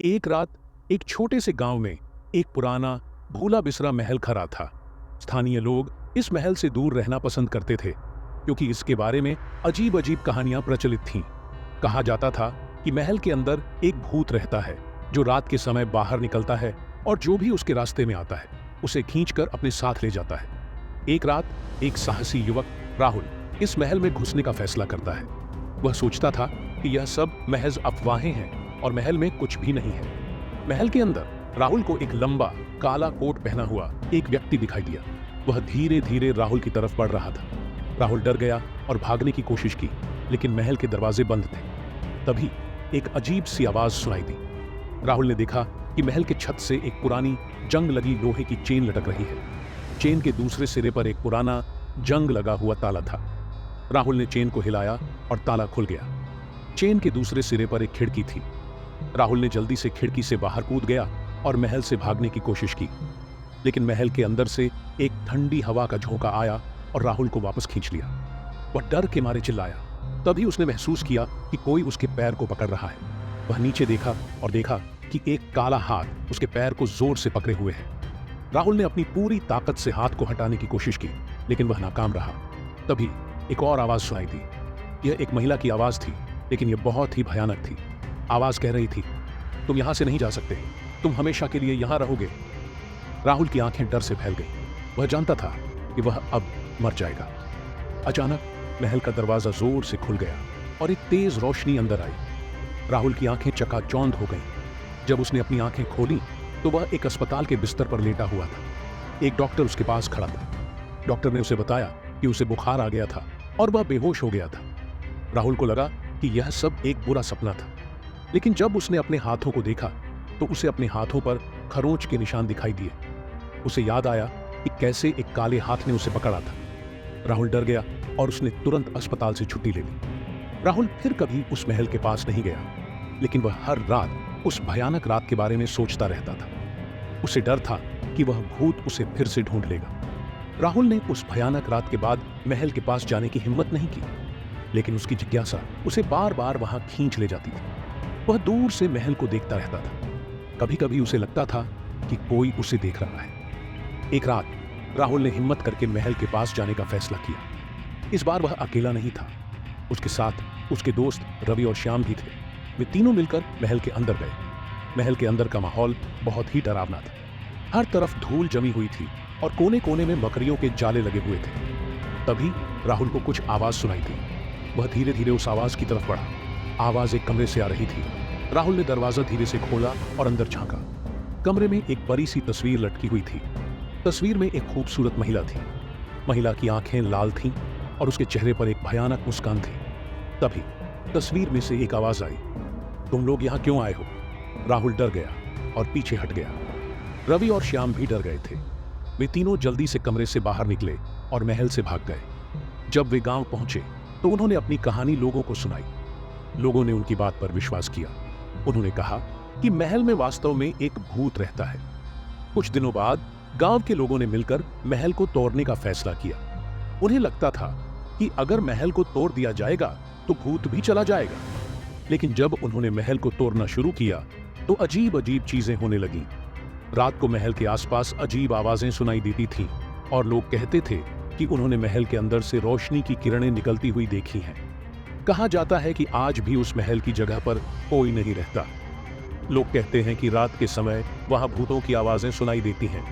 एक रात एक छोटे से गांव में एक पुराना भूला बिसरा महल खड़ा था। स्थानीय लोग इस महल से दूर रहना पसंद करते थे क्योंकि इसके बारे में अजीब अजीब कहानियां प्रचलित थीं। कहा जाता था कि महल के अंदर एक भूत रहता है जो रात के समय बाहर निकलता है और जो भी उसके रास्ते में आता है उसे खींचकर अपने साथ ले जाता है। एक रात एक साहसी युवक राहुल इस महल में घुसने का फैसला करता है। वह सोचता था कि यह सब महज अफवाहें हैं और महल में कुछ भी नहीं है। महल के अंदर राहुल को एक लंबा काला कोट पहना हुआ एक व्यक्ति दिखाई दिया। वह धीरे धीरे राहुल की तरफ बढ़ रहा था। राहुल डर गया और भागने की कोशिश की, लेकिन महल के दरवाजे बंद थे। तभी एक अजीब सी आवाज सुनाई दी। राहुल ने देखा कि महल के छत से एक पुरानी जंग लगी लोहे की चेन लटक रही है। चेन के दूसरे सिरे पर एक पुराना जंग लगा हुआ ताला था। राहुल ने चेन को हिलाया और ताला खुल गया। चेन के दूसरे सिरे पर एक खिड़की थी। राहुल ने जल्दी से खिड़की से बाहर कूद गया और महल से भागने की कोशिश की, लेकिन महल के अंदर से एक ठंडी हवा का झोंका आया और राहुल को वापस खींच लिया। वह डर के मारे चिल्लाया। तभी उसने महसूस किया कि कोई उसके पैर को पकड़ रहा है। वह नीचे देखा और देखा कि एक काला हाथ उसके पैर को जोर से पकड़े हुए है। राहुल ने अपनी पूरी ताकत से हाथ को हटाने की कोशिश की, लेकिन वह नाकाम रहा। तभी एक और आवाज सुनाई दी। यह एक महिला की आवाज थी, लेकिन यह बहुत ही भयानक थी। आवाज कह रही थी, तुम यहां से नहीं जा सकते, तुम हमेशा के लिए यहां रहोगे। राहुल की आंखें डर से फैल गईं। वह जानता था कि वह अब मर जाएगा। अचानक महल का दरवाजा जोर से खुल गया और एक तेज रोशनी अंदर आई। राहुल की आंखें चकाचौंध हो गईं। जब उसने अपनी आंखें खोली तो वह एक अस्पताल के बिस्तर पर लेटा हुआ था। एक डॉक्टर उसके पास खड़ा था। डॉक्टर ने उसे बताया कि उसे बुखार आ गया था और वह बेहोश हो गया था। राहुल को लगा कि यह सब एक बुरा सपना था, लेकिन जब उसने अपने हाथों को देखा तो उसे अपने हाथों पर खरोंच के निशान दिखाई दिए। उसे याद आया कि कैसे एक काले हाथ ने उसे पकड़ा था। राहुल डर गया और उसने तुरंत अस्पताल से छुट्टी ले ली। राहुल फिर कभी उस महल के पास नहीं गया, लेकिन वह हर रात उस भयानक रात के बारे में सोचता रहता था। उसे डर था कि वह भूत उसे फिर से ढूंढ लेगा। राहुल ने उस भयानक रात के बाद महल के पास जाने की हिम्मत नहीं की, लेकिन उसकी जिज्ञासा उसे बार बार वहां खींच ले जाती थी। वह दूर से महल को देखता रहता था। कभी कभी उसे लगता था कि कोई उसे देख रहा है। एक रात राहुल ने हिम्मत करके महल के पास जाने का फैसला किया। इस बार वह अकेला नहीं था। उसके साथ उसके दोस्त रवि और श्याम भी थे। वे तीनों मिलकर महल के अंदर गए। महल के अंदर का माहौल बहुत ही डरावना था। हर तरफ धूल जमी हुई थी और कोने कोने में मकड़ियों के जाले लगे हुए थे। तभी राहुल को कुछ आवाज सुनाई दी। वह धीरे धीरे उस आवाज की तरफ बढ़ा। आवाज एक कमरे से आ रही थी। राहुल ने दरवाजा धीरे से खोला और अंदर झांका। कमरे में एक बड़ी सी तस्वीर लटकी हुई थी। तस्वीर में एक खूबसूरत महिला थी। महिला की आंखें लाल थीं और उसके चेहरे पर एक भयानक मुस्कान थी। तभी तस्वीर में से एक आवाज आई, तुम लोग यहाँ क्यों आए हो? राहुल डर गया और पीछे हट गया। रवि और श्याम भी डर गए थे। वे तीनों जल्दी से कमरे से बाहर निकले और महल से भाग गए। जब वे गांव पहुंचे तो उन्होंने अपनी कहानी लोगों को सुनाई। लोगों ने उनकी बात पर विश्वास किया। उन्होंने कहा कि महल में वास्तव में एक भूत रहता है। कुछ दिनों बाद गांव के लोगों ने मिलकर महल को तोड़ने का फैसला किया। उन्हें लगता था कि अगर महल को तोड़ दिया जाएगा तो भूत भी चला जाएगा। लेकिन जब उन्होंने महल को तोड़ना शुरू किया तो अजीब अजीब चीजें होने लगीं। रात को महल के आसपास अजीब आवाजें सुनाई देती थीं और लोग कहते थे कि उन्होंने महल के अंदर से रोशनी की किरणें निकलती हुई देखी हैं। कहा जाता है कि आज भी उस महल की जगह पर कोई नहीं रहता। लोग कहते हैं कि रात के समय वहां भूतों की आवाजें सुनाई देती हैं